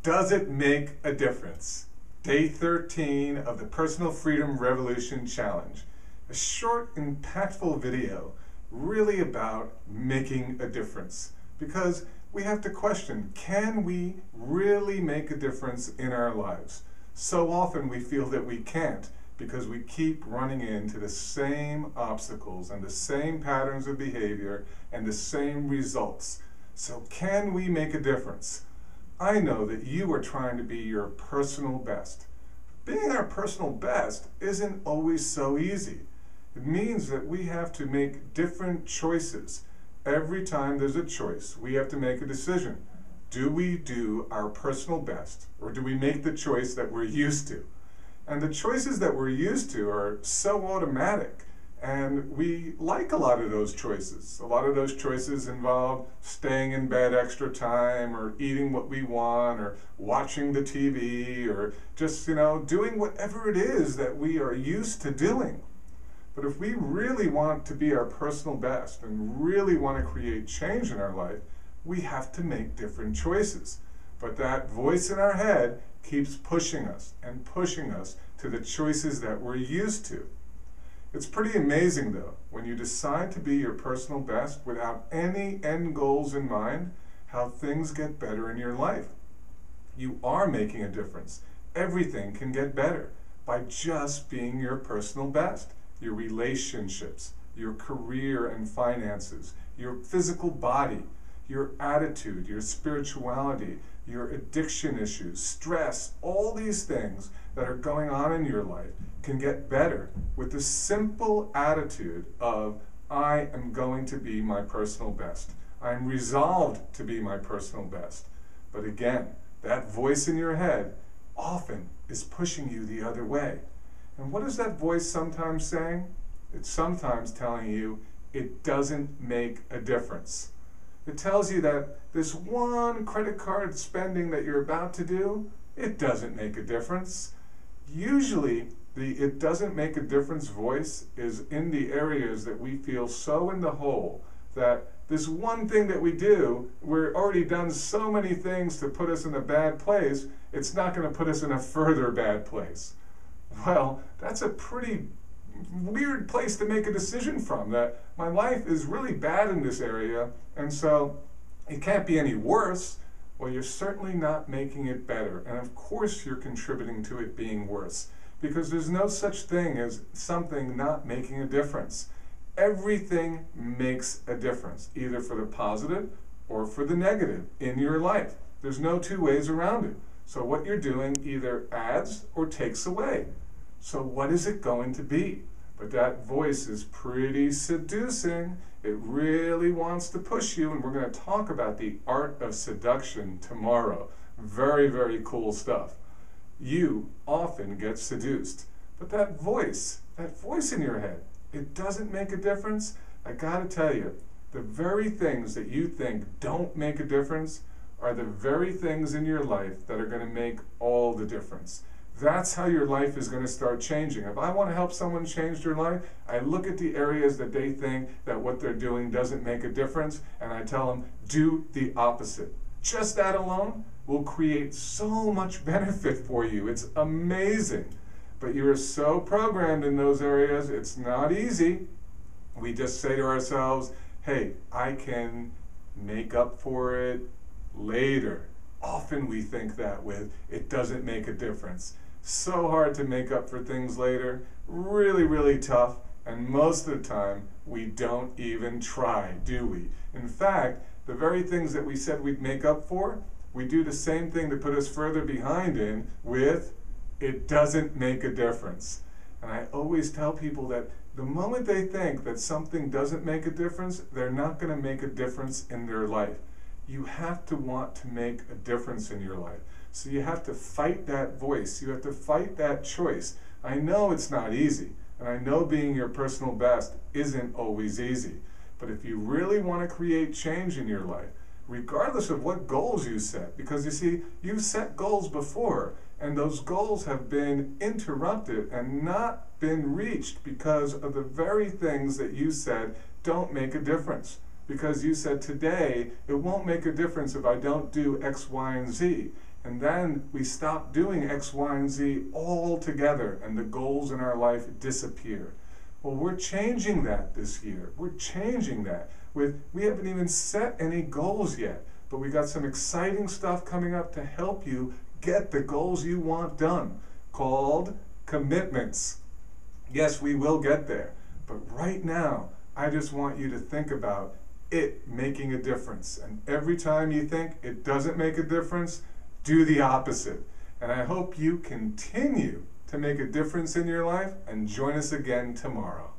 Does it make a difference? Day 13 of the Personal Freedom Revolution Challenge. A short, impactful video really about making a difference. Because we have to question, can we really make a difference in our lives? So often we feel that we can't because we keep running into the same obstacles and the same patterns of behavior and the same results. So can we make a difference? I know that you are trying to be your personal best. Being our personal best isn't always so easy. It means that we have to make different choices. Every time there's a choice, we have to make a decision. Do we do our personal best, or do we make the choice that we're used to? And the choices that we're used to are so automatic, and we like a lot of those choices. A lot of those choices involve staying in bed extra time, or eating what we want, or watching the TV, or just, doing whatever it is that we are used to doing. But if we really want to be our personal best and really want to create change in our life, we have to make different choices. But that voice in our head keeps pushing us and pushing us to the choices that we're used to. It's pretty amazing, though, when you decide to be your personal best without any end goals in mind, how things get better in your life. You are making a difference. Everything can get better by just being your personal best. Your relationships, your career and finances, your physical body, your attitude, your spirituality, your addiction issues, stress, all these things that are going on in your life can get better with the simple attitude of, I am going to be my personal best. I'm resolved to be my personal best. But again, that voice in your head often is pushing you the other way. And what is that voice sometimes saying? It's sometimes telling you it doesn't make a difference. It tells you that this one credit card spending that you're about to do, it doesn't make a difference. Usually, the it doesn't make a difference voice is in the areas that we feel so in the hole that this one thing that we do, we're already done so many things to put us in a bad place, it's not going to put us in a further bad place. Well, that's a pretty weird place to make a decision from, that my life is really bad in this area, and so it can't be any worse. Well, you're certainly not making it better, and of course you're contributing to it being worse, because there's no such thing as something not making a difference. Everything makes a difference, either for the positive or for the negative in your life. There's no two ways around it. So what you're doing either adds or takes away. So what is it going to be? But that voice is pretty seducing. It really wants to push you, and we're going to talk about the art of seduction tomorrow. Very, very cool stuff. You often get seduced. But that voice in your head, it doesn't make a difference. I got to tell you, the very things that you think don't make a difference are the very things in your life that are going to make all the difference. That's how your life is going to start changing. If I want to help someone change their life, I look at the areas that they think that what they're doing doesn't make a difference, and I tell them, do the opposite. Just that alone will create so much benefit for you. It's amazing. But you're so programmed in those areas, it's not easy. We just say to ourselves, hey, I can make up for it later. Often we think that with, it doesn't make a difference. So hard to make up for things later, really, really tough, and most of the time we don't even try, do we? In fact, the very things that we said we'd make up for, we do the same thing to put us further behind in with, it doesn't make a difference. And I always tell people that the moment they think that something doesn't make a difference, they're not going to make a difference in their life. You have to want to make a difference in your life. So you have to fight that voice. You have to fight that choice. I know it's not easy, and I know being your personal best isn't always easy. But if you really want to create change in your life, regardless of what goals you set, because you see, you've set goals before, and those goals have been interrupted and not been reached because of the very things that you said don't make a difference. Because you said today, it won't make a difference if I don't do X, Y, and Z. and then we stop doing X, Y, and Z altogether, and the goals in our life disappear. Well, we're changing that this year. We're changing that. We haven't even set any goals yet, but we got some exciting stuff coming up to help you get the goals you want done, called commitments. Yes, we will get there, but right now, I just want you to think about it making a difference. And every time you think it doesn't make a difference, do the opposite. And I hope you continue to make a difference in your life, and join us again tomorrow.